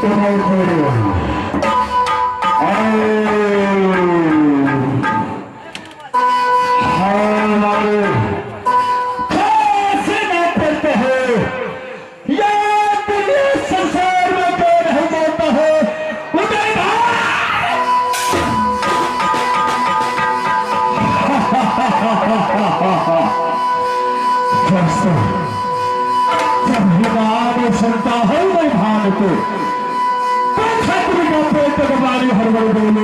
তোমার করে जब हिमाद सुनता है मैं भान को पेट का पानी हर बार बोलो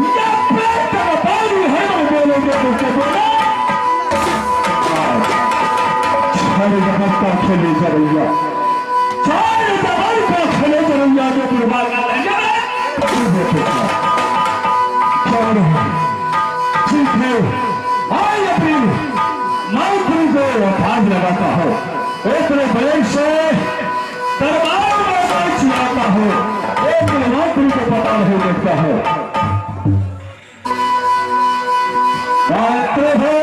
या पेट का पानी हर बार बोलोगे तो बोलो सारे जगत का खेले जरूरिया सारे जगत का खेले जरूरिया जो कुर्बान कर लेंगे कौन है ठीक है आई अपनी नौकरी को भाग लगाता हो एक बड़े से दरबार में चिल्लाता हो एक नौकरी को पता नहीं देखता है मात्र हो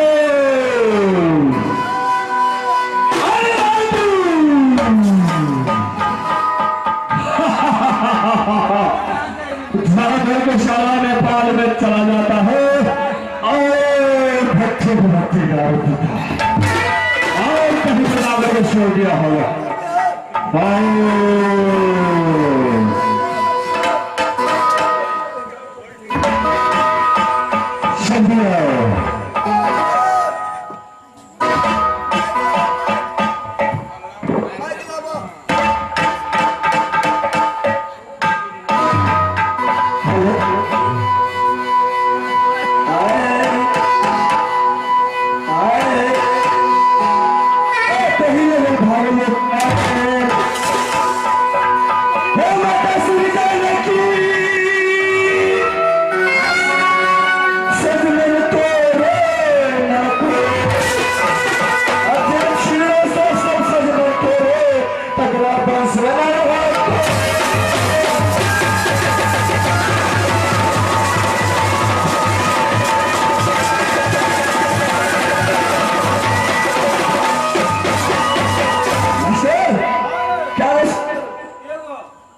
शाला नेपाल में चला जाता है और भट्टी भट्टी गाँव और कहीं बराबर में सो गया होगा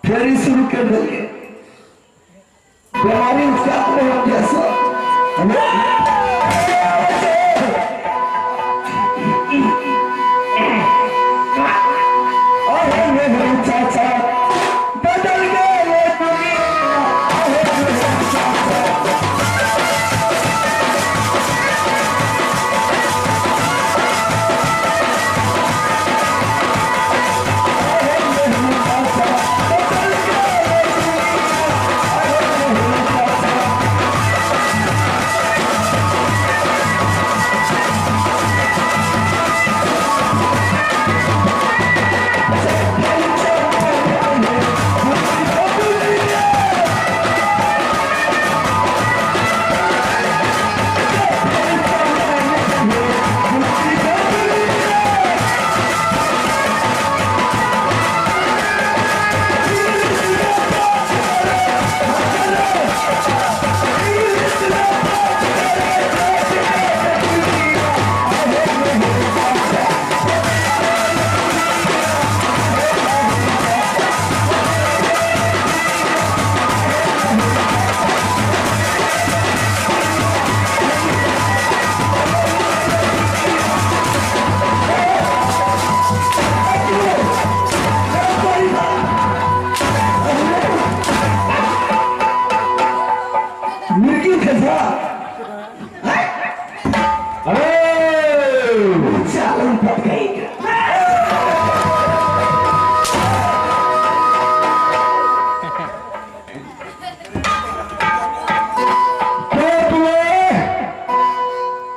फेरी शुरू कर देंगे बीमारी क्या जैसा चाचा बदल गए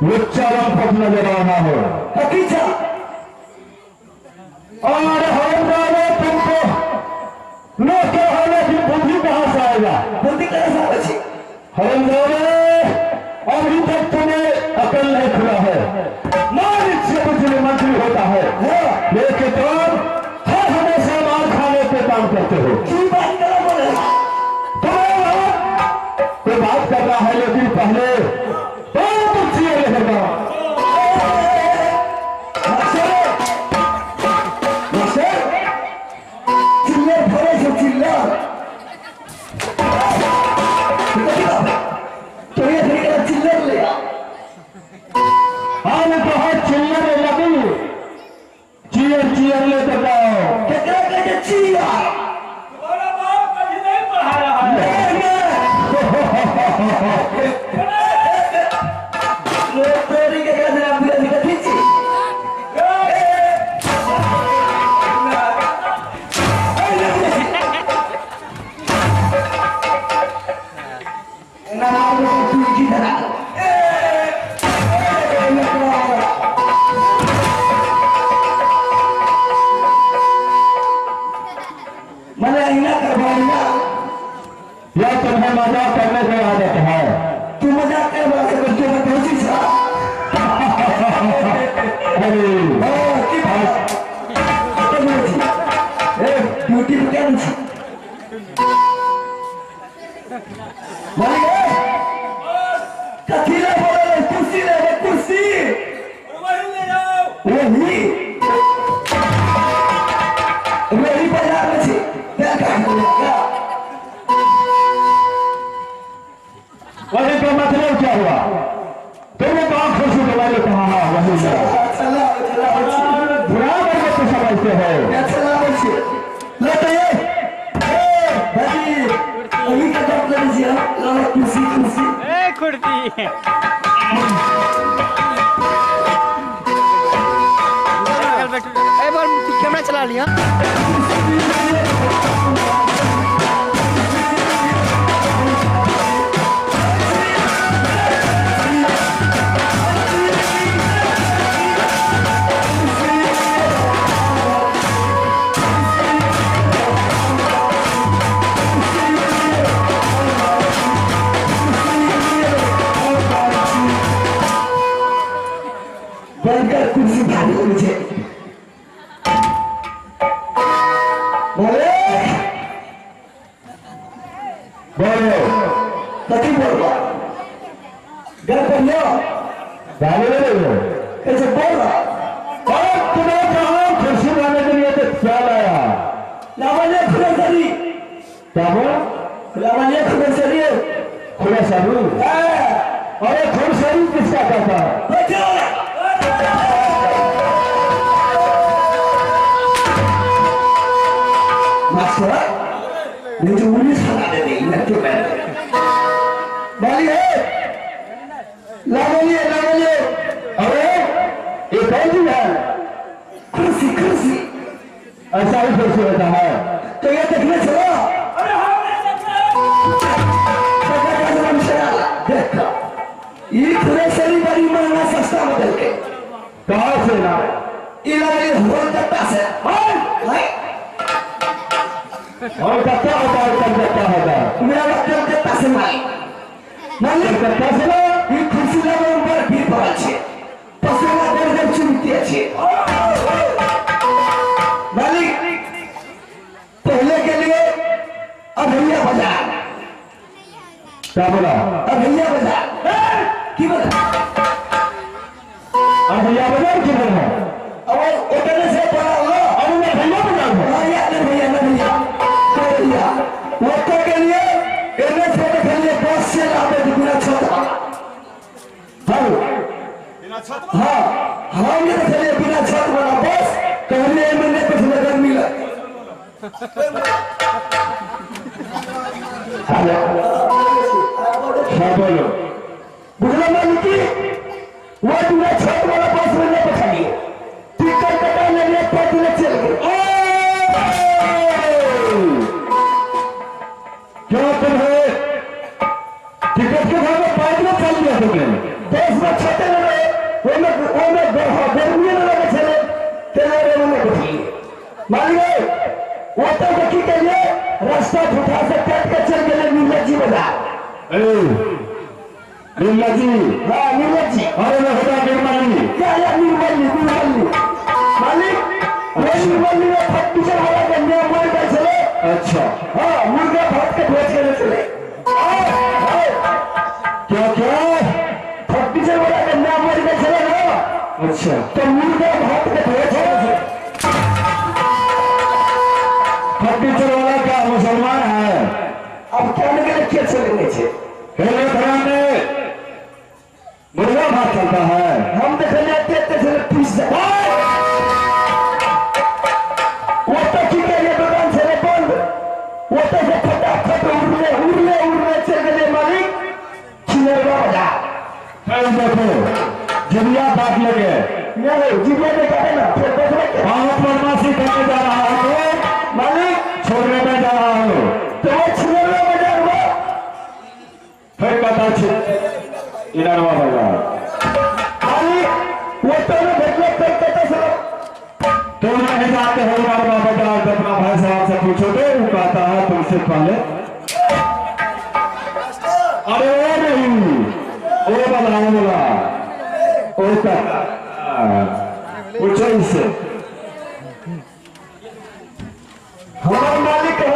उच्चारण पद नजर आ रहा हो और तुमको लोग होने की बुद्धि कहां से आएगा बुद्धि कहां से अभी तक तुम्हें अकल नहीं खुला है मालिक से कुछ मंत्री होता है लेकिन तुम हर हमेशा मार खाने पे काम करते हो तो बात कर रहा है लेकिन पहले चिल्ला क्या तुम्हारा बाप कभी नहीं पढ़ा रहा है। तेरी के कहते हैं अपनी अधिक खींची ना तू की तरह मैंने इना करवाया यह तुम्हें मजाक करने की आदत है। तू मजाक कर रहा है बच्चे में पहुंची सा अरे की बात ए ब्यूटी पे क्या नहीं मालिक कथीला बोले कुर्सी ले कुर्सी वही ले जाओ। वही बाजार में थी क्या कहना वही का मतलब क्या हुआ? तुमने कहा खुशी के बारे में कहा वही चला चला बुरा करके तो समझते हो। चला बच्चे लेते हैं भाई वही का काम कर दिया ला कुर्सी कुर्सी ए कुर्ती एक बार कैमरा चला लिया बनकर कुर्सी भारी हो मुझे बोले बोलो कथी बोल रहा घर पर लो गाली ले लो। कैसे बोल रहा और तुम्हें कहा खुशी लाने के लिए तो क्या लाया? लावण्य खुलेसरी क्या बोला? लावण्य खुलेसरी खुला सारू। अरे खुल शरीर किसका कहता है? बच्चा मास्टर मुझे उन्नीस बना दे देगी मैं क्यों बैठ बाली है लावण्य अरे ये कौन सी है? कुर्सी कुर्सी ऐसा ही खुशी होता है। तो ये देखने चलो अरे हाँ मैं देखा। देखा ये खुलेसरी बड़ी महंगा सस्ता बदल के कहाँ से ना? इलाके होलकत्ता से और कत्ता होता है कलकत्ता होता है। मेरा कलकत्ता से मालिक कलकत्ता से ना ये खुर्सी लगे ऊपर भी पड़ा छे पसेना दर्द चुनती छे मालिक पहले के लिए अभैया बाजार क्या बोला? अभैया बाजार की बता अब भैया बाजार की बोल है? और उतने से पड़ा हो अब मैं भैया बाजार हूँ। भैया न भैया वो तो के लिए इन्हें छोटे के लिए बस से लावे बिना छोटा हाँ हम ये चलिए बिना छत वाला बस कहने मैंने कुछ नजर मिला हेलो हाँ बोलो। बुझला मालिक की वो बिना छत वाला बस मैंने पछाड़ी टिकट कटा लेने पर दिन चल गए क्यों तुम्हें टिकट के घर में पाँच में चल गया तुमने? देश में छते लगे वो में गर्मी में लगे चले तेरे में कुछ मालिक वो तो देखी के लिए रास्ता उठा से काट के चल गए नीला जी बाजार निर्मला जी। हाँ नीला जी अरे मैं होता निर्मला जी। क्या यार निर्मली मालिक वो निर्मली में फटीचर वाला गंजा बोल के चले अच्छा हाँ मुर्गा भात के भेज के चले क्या क्या? फटीचर वाला गंजा बोल के चले ना अच्छा तो मुर्गा भात के भेज के फर्नीचर वाला क्या मुसलमान है? अब क्या लगे क्या चलेंगे छे हिंदुस्तान में मुर्गा भात चलता है। हम देखे जाते चले पिज्जा वो तो ठीक है ये दुकान चले देखो जिबिया काट लेंगे नहीं जीविया में काटे ना फिर देखो क्या बहुत बदमाशी करने जा रहा है तो मालिक छोड़ने में जा रहा हूँ तो वो छुआ बाजार हुआ फिर कहता इनरवा बाजार मालिक वो तो ना देखो फिर कहता सब तुम नहीं जाते हो इनरवा बाजार तो अपना भाई साहब से पूछो तो वो कहता है तुमसे पहले अरे वो नहीं वो बताने बोला वो कहता पूछो इससे हमारा मालिक है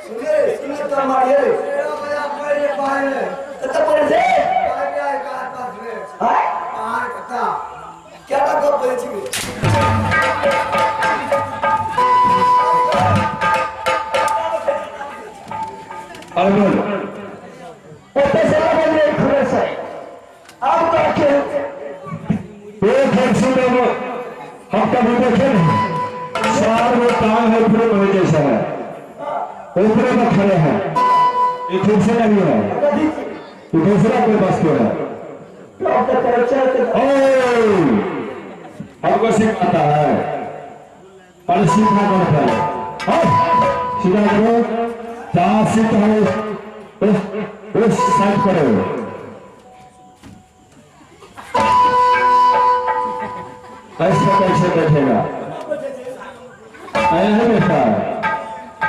सुने तो हमारे मेरा बड़ा पहले पाए तो पर से आ गया है कार पास में हाय कहां कथा क्या था को पहुंच गए अरे वो पैसे लगा ले खबर से आप का के एक हंसी में हम कभी देखे नहीं चार वो टांग है ऊपर में जैसा है ऊपर में खड़े हैं ये खुद से नहीं है कभी ये दूसरा कोई बस क्यों है तो का तरफ से हमको सिखाता है पर सीखना पड़ता है सीधा करो जहाँ सीख है उस साइड करो ऐसा कैसे बैठेगा ऐसा नहीं बैठता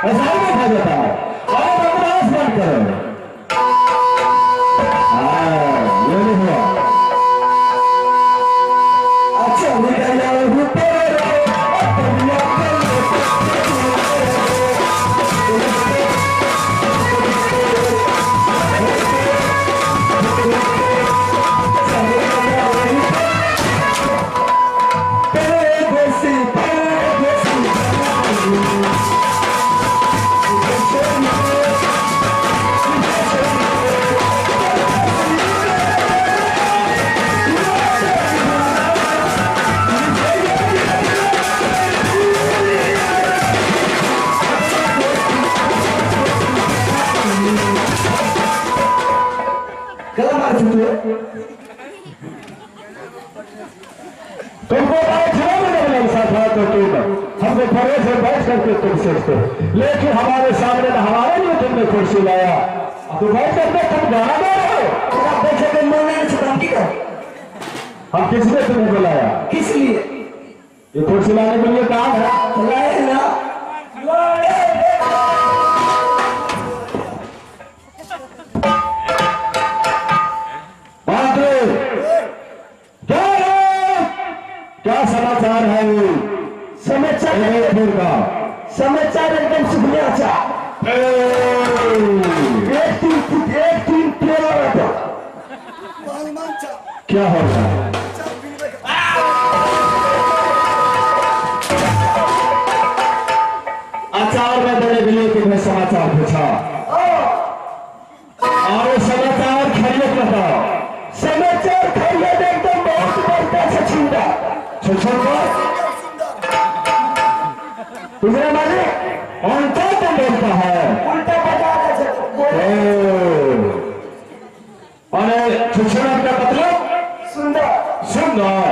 ऐसा ही बैठा जाता है और बदमाश बंद करो ये नहीं हुआ अच्छा निकल जाओ ऊपर तुमको हमको खड़े से बैठ करके तुम सीखते लेकिन हमारे सामने हमारे लिए तुमने कुर्सी लाया तो बैठ करके तुम गाना गा रहे हो आप देखे कि मोने से काम की कर हम किसने तुम्हें बुलाया किस लिए ये कुर्सी लाने के लिए काम है लाए ना क्या समाचार है समाचार समाचार एकदम सुखने अच्छा एक तीन तेरह था क्या होगा अचार में देने के लिए तुम्हें समाचार पूछा और वो समाचार खैरियत बताओ समाचार खैरियत एकदम बहुत बढ़ता छछूंदा छछूंदा तुम्हें माने उल्टा तो बोलता है उल्टा बता अरे छछूंदा का मतलब सुंदर सुंदर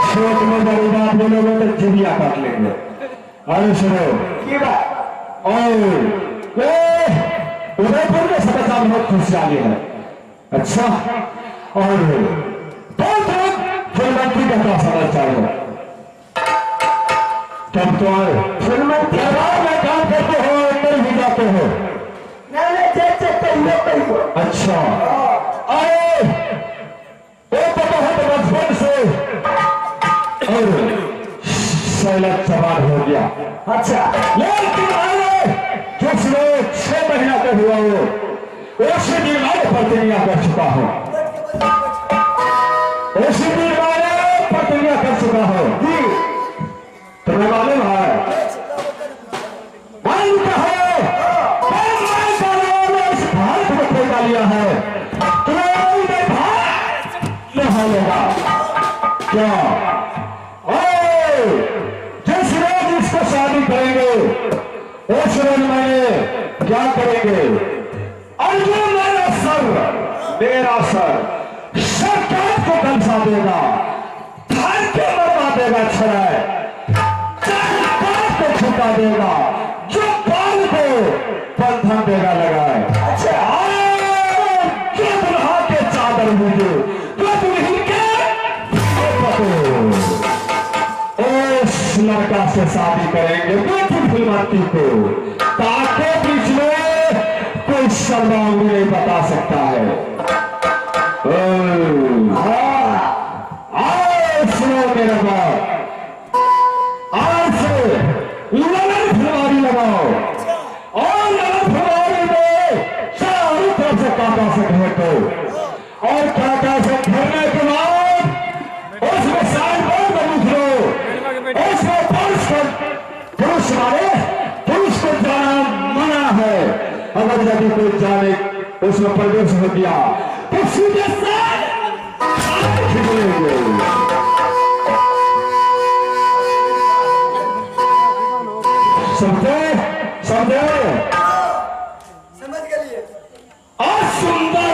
शोक में बड़ी बात बोलोगे तो जिबिया काट लेंगे अरे सुनो की बात उदयपुर में समाचार बहुत खुशहाली है अच्छा और फिर मंत्री का क्या समाचार है तब तो आए फिर मंत्री में काम करते हो अंदर भी जाते हो अच्छा आए वो तो बहुत बचपन से और सैलत सवार हो गया अच्छा लेकिन आए जिस लोग 6 महीना का हुआ वो उसी दिन आगे प्रतिज्ञा कर चुका हो उसी दिन आगे प्रतिज्ञा कर चुका हो तुम्हें मालूम है भारत में पैदा लिया है तुम्हें यहाँ लेगा क्या जिस रोज इसको शादी करेंगे उस दिन मैंने क्या करेंगे? अर्जुन मेरा सर सरकार को कंसा देगा, धर के बता देगा, छड़ाए को छुपा देगा, जो बाल को बंधन देगा लगाए। अच्छा जो दुल्हा के चादर मुझे जो दुल्ही के उस लड़का से शादी करेंगे फिल्माती को, ताकि बीच में कोई शर्मांगी नहीं बता सकता है। सुनो मेरा बात, आज से ललन फुलवारी लगाओ और ललन फुलवारी में चारों तरफ से काटा से घेरो और काटा से घेरने के बाद उसमें साइड बोर्ड में लिख लो, उसमें पुरुष मारे, पुरुष को जाना मना है। अगर यदि कोई जाने उसमें प्रवेश हो गया तो सीधे समझे समझे समझ गए। और सुंदर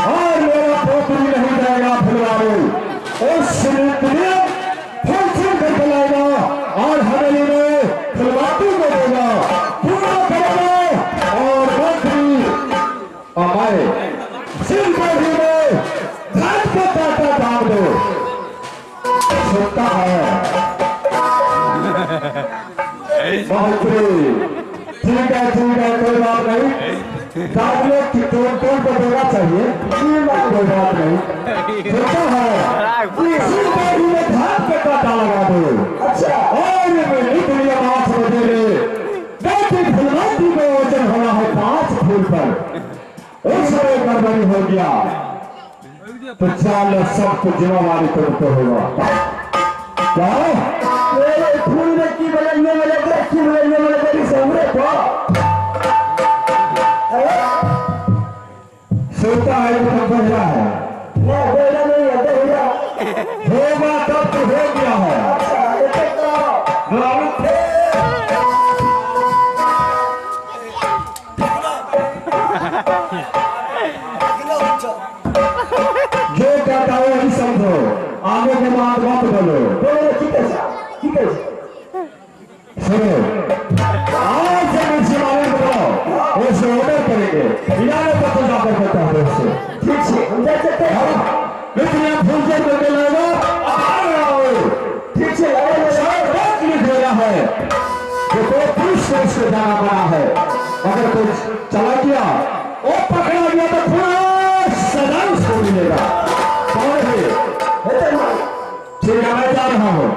और मेरा बहुत ठीक है कोई बात नहीं। साथ में टोल पर देना चाहिए, कोई बात नहीं। सोचा है इसी बारी में धान पे कांटा लगा दो। अच्छा और मेरी दुनिया माफ हो दे बेटी फुलवाती को वजन होना है 5 फूल पर। उस समय गड़बड़ी हो गया तो चाल सबको जिम्मेवारी करते होगा। क्या मेरे फूल में की बदलने वाले की बदलने वाले तेरी समरे को सोता है तो बज रहा है मैं बोला नहीं है भैया। होगा तब तो हो गया है। अच्छा ये तो जो कहता है वही समझो, आगे के बात मत बोलो। बोलो ठीक है सुनो, आज से मुझसे मालूम करो, वो से ऑर्डर करेंगे, इलाके पर तो जाकर करता है उससे। ठीक है हम जा सकते हैं। लेकिन आप फूल से करके लगो, ठीक है बहुत लिख गया है कि कोई पुलिस को उसको जाना पड़ा है। अगर कोई चला गया और पकड़ा गया तो पूरा सजा उसको मिलेगा। कौन है? ठीक है मैं जा रहा हूँ।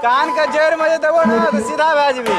कान का जेर मजे दबो ना तो सीधा बाज भी।